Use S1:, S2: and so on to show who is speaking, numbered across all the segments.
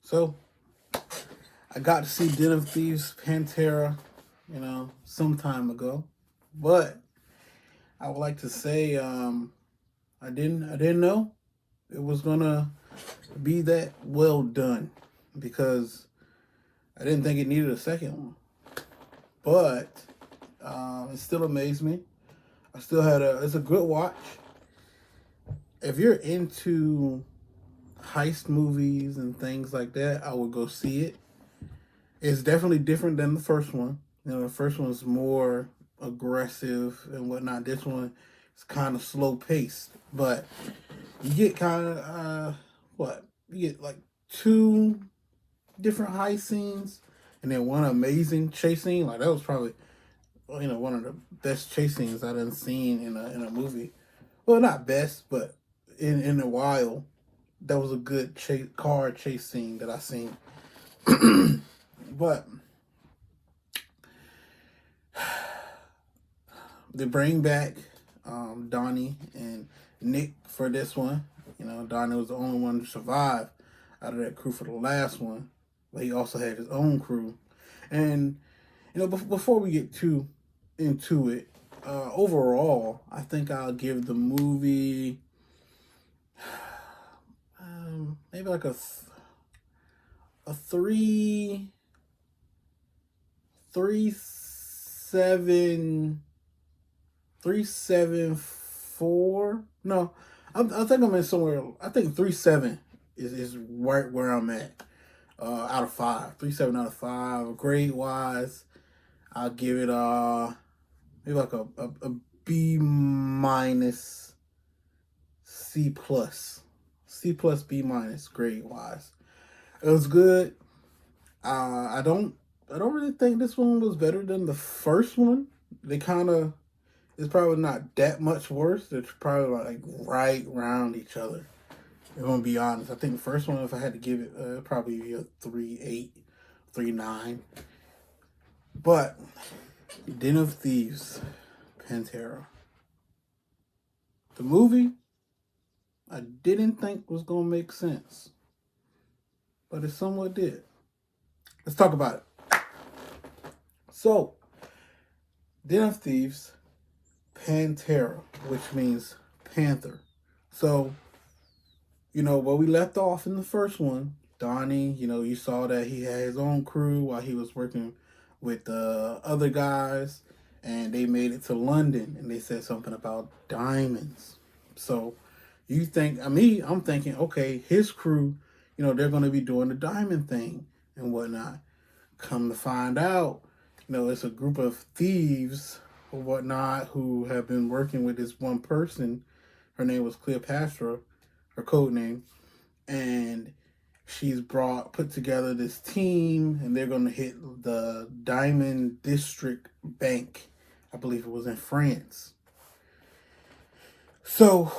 S1: So I got to see Den of Thieves Pantera, some time ago, but I would like to say I didn't know it was gonna be that well done because I didn't think it needed a second one, but it still amazed me. I still had it's a good watch. If you're into heist movies and things like that, I would go see it. It's definitely different than the first one. The first one's more aggressive and whatnot. This one is kind of slow paced, but you get kind of what you get like two different heist scenes, and then one amazing chase scene. Like that was probably one of the best chase scenes I done seen in a movie. Well, not best, but in a while, that was a good car chase scene that I seen. But they bring back Donnie and Nick for this one. Donnie was the only one to survive out of that crew for the last one, but he also had his own crew. And before we get too into it, overall, I think I'll give the movie maybe like a three seven 374. No, I think I'm in somewhere. I think 37 is right where I'm at. Out of five, 3.7 out of five. Grade wise, I'll give it maybe like a B minus, C plus, B minus grade wise. It was good. I don't really think this one was better than the first one. They kind of It's probably not that much worse. It's probably like right around each other. If I'm gonna be honest, I think the first one, if I had to give it, probably be a 3.8, 3.9. But Den of Thieves, Pantera, the movie, I didn't think was gonna make sense, but it somewhat did. Let's talk about it. So, Den of Thieves, Pantera, which means panther. So, where we left off in the first one, Donnie, you saw that he had his own crew while he was working with the other guys, and they made it to London, and they said something about diamonds. So, I'm thinking, okay, his crew, they're going to be doing the diamond thing and whatnot. Come to find out, it's a group of thieves or whatnot who have been working with this one person. Her name was Cleopatra, her code name, and she's put together this team, and they're going to hit the Diamond District Bank. I believe it was in France. So,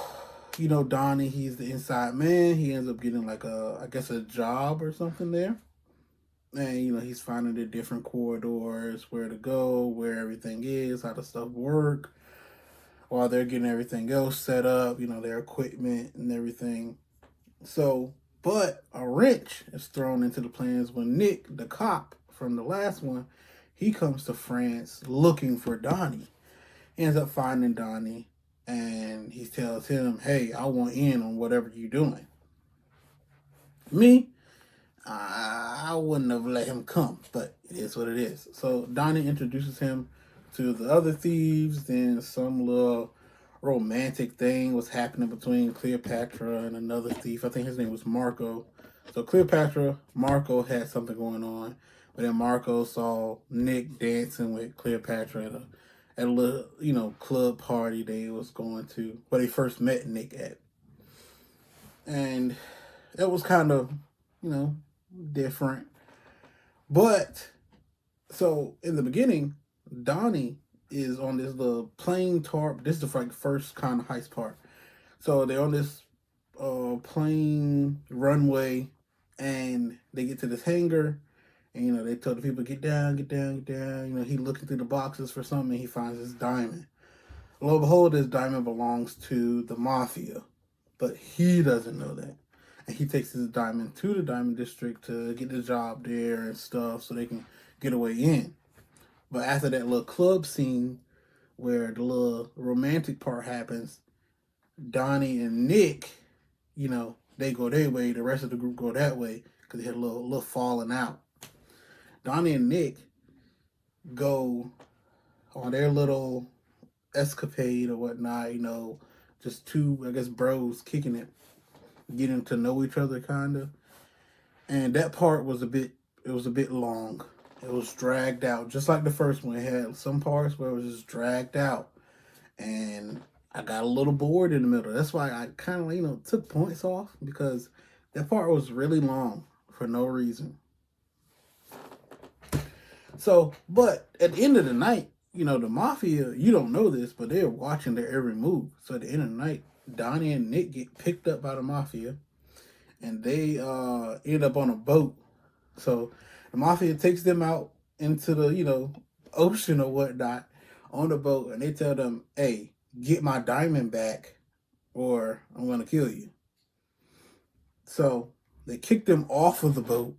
S1: Donnie, he's the inside man. He ends up getting like I guess a job or something there. And, he's finding the different corridors, where to go, where everything is, how the stuff work, while they're getting everything else set up, their equipment and everything. So, but a wrench is thrown into the plans when Nick, the cop from the last one, he comes to France looking for Donnie. He ends up finding Donnie, and he tells him, hey, I want in on whatever you're doing. Me, I wouldn't have let him come, but it is what it is. So Donnie introduces him to the other thieves. Then some little romantic thing was happening between Cleopatra and another thief. I think his name was Marco. So Cleopatra, Marco had something going on, but then Marco saw Nick dancing with Cleopatra at a little club party they was going to, where they first met Nick at, and it was kind of you know different. But so in the beginning, Donnie is on this little plane tarp. This is the first kind of heist part. So they're on this plane runway, and they get to this hangar, and they tell the people get down, get down, get down. He looking through the boxes for something. And he finds this diamond. Lo and behold, this diamond belongs to the mafia, but he doesn't know that. and he takes his diamond to the diamond district to get the job there and stuff, so they can get away in. But after that little club scene where the little romantic part happens, Donnie and Nick, they go their way. The rest of the group go that way because they had a little falling out. Donnie and Nick go on their little escapade or whatnot. Just two, I guess, bros kicking it, getting to know each other, kind of. And that part was it was a bit long. It was dragged out, just like the first one. It had some parts where it was just dragged out, and I got a little bored in the middle. That's why I kind of, took points off, because that part was really long for no reason. So, but at the end of the night, the mafia, you don't know this, but they're watching their every move. So at the end of the night, Donnie and Nick get picked up by the mafia, and they end up on a boat. So the mafia takes them out into the, ocean or whatnot on the boat, and they tell them, hey, get my diamond back or I'm going to kill you. So they kick them off of the boat,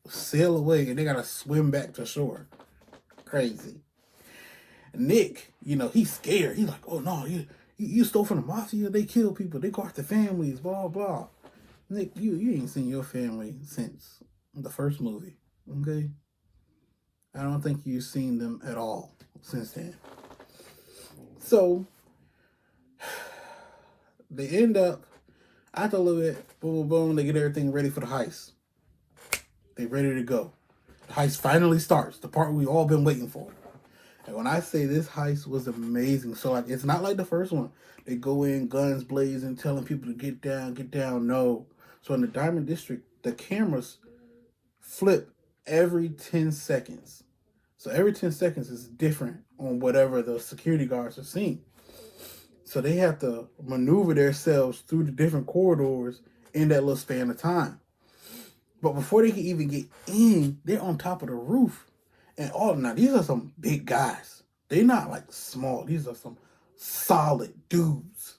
S1: sail away, and they got to swim back to shore. Crazy. Nick, he's scared. He's like, oh, no, you stole from the mafia. They kill people. They guard their families, blah, blah. Nick, you ain't seen your family since the first movie, okay? I don't think you've seen them at all since then. So they end up, after a little bit, boom, boom, boom, they get everything ready for the heist. They ready to go. The heist finally starts, the part we all been waiting for. And when I say this heist was amazing, so like it's not like the first one. They go in, guns blazing, telling people to get down. No. So in the Diamond District, the cameras flip every 10 seconds. So every 10 seconds is different on whatever the security guards are seeing. So they have to maneuver themselves through the different corridors in that little span of time. But before they can even get in, they're on top of the roof. And now these are some big guys. They're not like small. These are some solid dudes.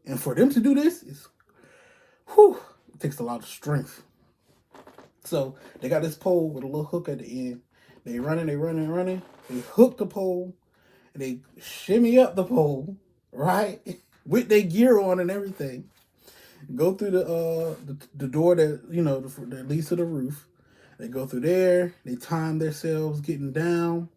S1: And for them to do this, it takes a lot of strength. So they got this pole with a little hook at the end. They running. They hook the pole, and they shimmy up the pole, right? With their gear on and everything. Go through the door that leads to the roof. They go through there. They time themselves getting down.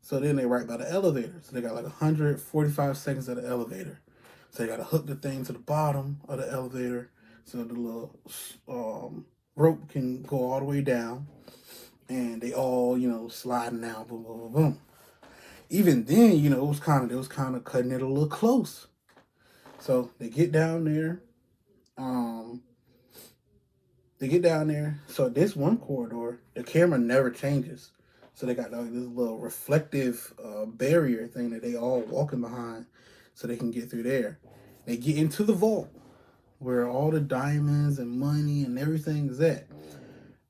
S1: So then they right by the elevator. So they got like 145 seconds at the elevator. So they got to hook the thing to the bottom of the elevator so the little rope can go all the way down. And they all, sliding down, boom, boom, boom, boom. Even then, it was kind of cutting it a little close. So they get down there. So this one corridor, the camera never changes. So they got like this little reflective barrier thing that they all walking behind, so they can get through there. They get into the vault where all the diamonds and money and everything is at,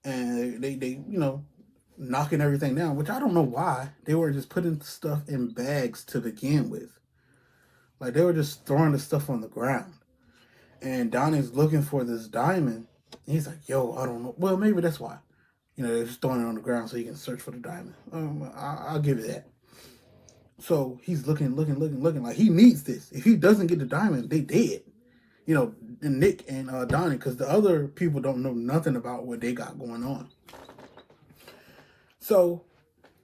S1: and they knocking everything down. Which I don't know why they were just putting stuff in bags to begin with. Like they were just throwing the stuff on the ground. And Donnie's looking for this diamond. He's like, yo, I don't know. Well, maybe that's why. They're just throwing it on the ground so he can search for the diamond. I'll give it that. So he's looking like he needs this. If he doesn't get the diamond, they dead. And Nick and Donnie, because the other people don't know nothing about what they got going on. So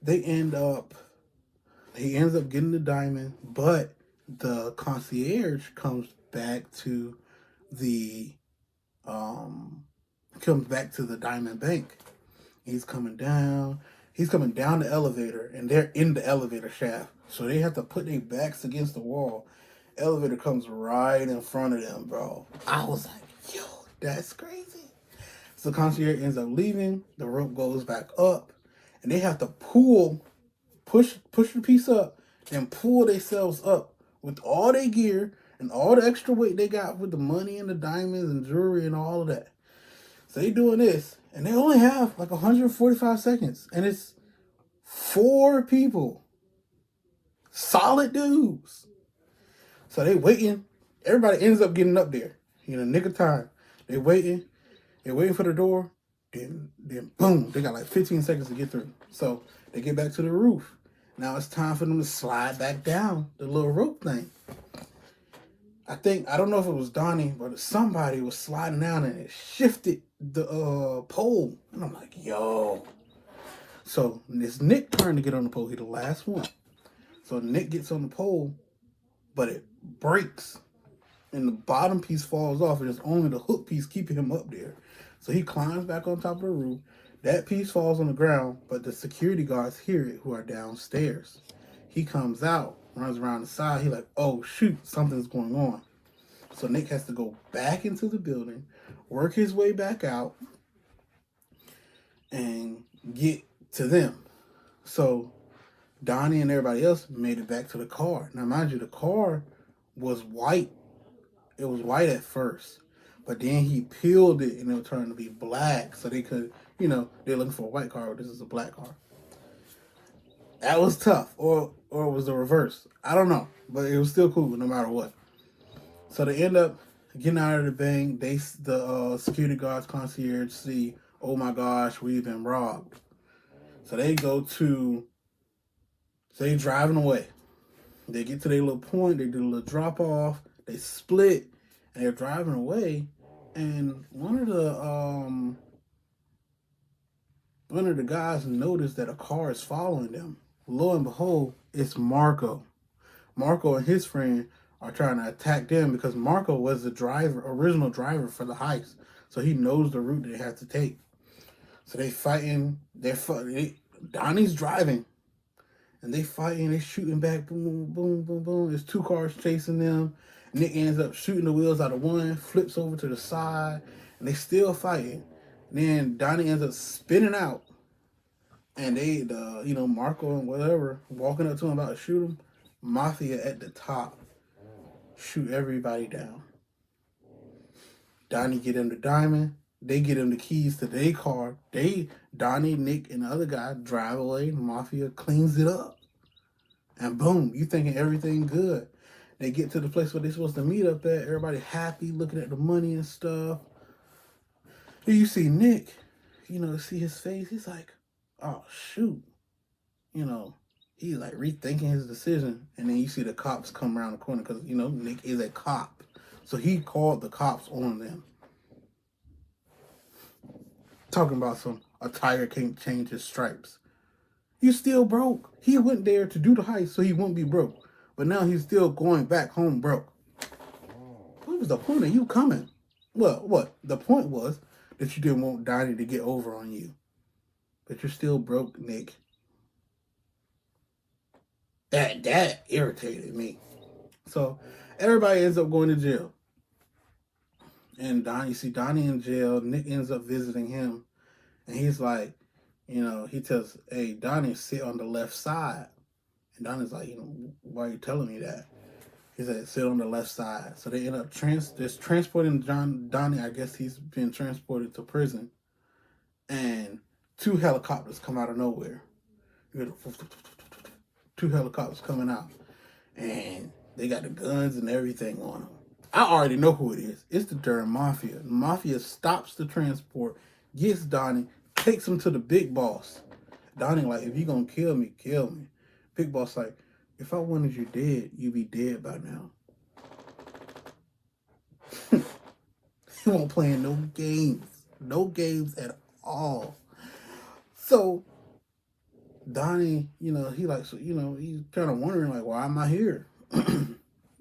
S1: he ends up getting the diamond, but the concierge comes back to the Diamond Bank. He's coming down the elevator, and they're in the elevator shaft, so they have to put their backs against the wall. Elevator comes right in front of them, bro. I was like, yo, that's crazy. So concierge ends up leaving, the rope goes back up, and they have to push the piece up, and pull themselves up with all their gear and all the extra weight they got with the money and the diamonds and jewelry and all of that. So they doing this, and they only have like 145 seconds, and it's 4 people, solid dudes. So they waiting. Everybody ends up getting up there, nick of time. They waiting. They're waiting for the door. Then boom, they got like 15 seconds to get through. So they get back to the roof. Now it's time for them to slide back down the little rope thing. I don't know if it was Donnie, but somebody was sliding down and it shifted the pole. And I'm like, yo. So it's Nick trying to get on the pole. He's the last one. So Nick gets on the pole, but it breaks. And the bottom piece falls off, and it's only the hook piece keeping him up there. So he climbs back on top of the roof. That piece falls on the ground, but the security guards hear it who are downstairs. He comes out, runs around the side. He's like, oh, shoot, something's going on. So Nick has to go back into the building, work his way back out, and get to them. So Donnie and everybody else made it back to the car. Now, mind you, the car was white. It was white at first, but then he peeled it and it was turning to be black. So they could, they're looking for a white car. This is a black car. That was tough, or it was the reverse. I don't know, but it was still cool no matter what. So they end up getting out of the bank. The security guards, concierge, see, oh my gosh, we've been robbed. So they driving away. They get to their little point. They do a little drop off. They split, and they're driving away. And one of the guys noticed that a car is following them. Lo and behold, it's Marco. Marco and his friend are trying to attack them because Marco was the original driver for the heist. So he knows the route they have to take. So they fighting. Donnie's driving. And they fighting, they shooting back, boom, boom, boom, boom. There's two cars chasing them. Nick ends up shooting the wheels out of one, flips over to the side, and they still fighting. And then Donnie ends up spinning out. And Marco and whatever, walking up to him about to shoot him. Mafia at the top shoot everybody down. Donnie get him the diamond. They get him the keys to their car. Donnie, Nick, and the other guy drive away. Mafia cleans it up. And boom, you thinking everything good. They get to the place where they're supposed to meet up at. Everybody happy, looking at the money and stuff. Then you see Nick, see his face. He's like, oh, shoot. He's like rethinking his decision. And then you see the cops come around the corner because, Nick is a cop. So he called the cops on them. Talking about a tiger can't change his stripes. You still broke. He went there to do the heist so he wouldn't be broke. But now he's still going back home broke. What was the point of you coming? Well, what? The point was that you didn't want Donnie to get over on you. But you're still broke, Nick. That irritated me. So everybody ends up going to jail. And Donnie in jail. Nick ends up visiting him. And he's like, he tells, hey, Donnie, sit on the left side. And Donnie's like, why are you telling me that? He said, sit on the left side. So they end up transporting Donnie. I guess he's been transported to prison. And 2 helicopters come out of nowhere. 2 helicopters coming out. And they got the guns and everything on them. I already know who it is. It's the Durham Mafia. The Mafia stops the transport, gets Donnie, takes him to the big boss. Donnie like, if you gonna kill me, kill me. Big boss like, if I wanted you dead, you'd be dead by now. He won't play no games. No games at all. So Donnie, he like, so, he's kind of wondering like, why am I here?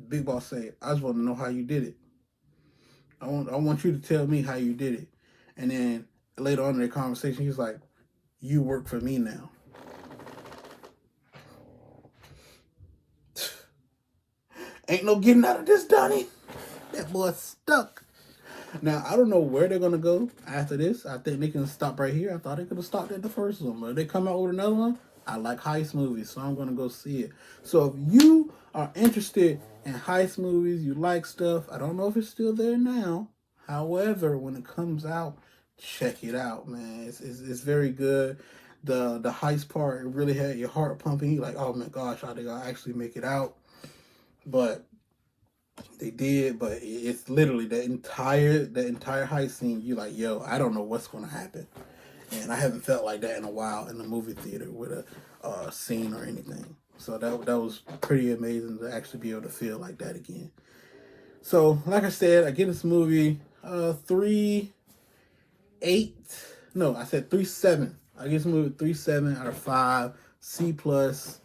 S1: Big boss say, I just want to know how you did it. I want you to tell me how you did it. And then later on in the conversation, he's like, you work for me now. Ain't no getting out of this, Donnie. That boy's stuck. Now, I don't know where they're going to go after this. I think they can stop right here. I thought they could have stopped at the first one. But if they come out with another one, I like heist movies, so I'm going to go see it. So if you are interested in heist movies, you like stuff, I don't know if it's still there now. However, when it comes out, check it out, man. It's very good. The heist part, it really had your heart pumping. You're like, oh my gosh, how they gonna actually make it out? But They did, but it's literally the entire heist scene. You like, yo, I don't know what's going to happen, and I haven't felt like that in a while in the movie theater with a scene or anything. So that was pretty amazing to actually be able to feel like that again. So, like I said, I give this movie 3.8. No, I said 3.7. I give this movie 3.7 out of 5. C plus,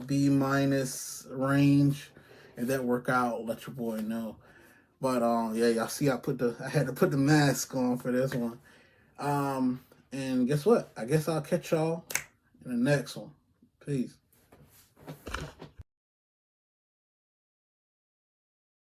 S1: B minus range. If that work out, let your boy know. But yeah, y'all see, I had to put the mask on for this one. And guess what? I guess I'll catch y'all in the next one. Peace.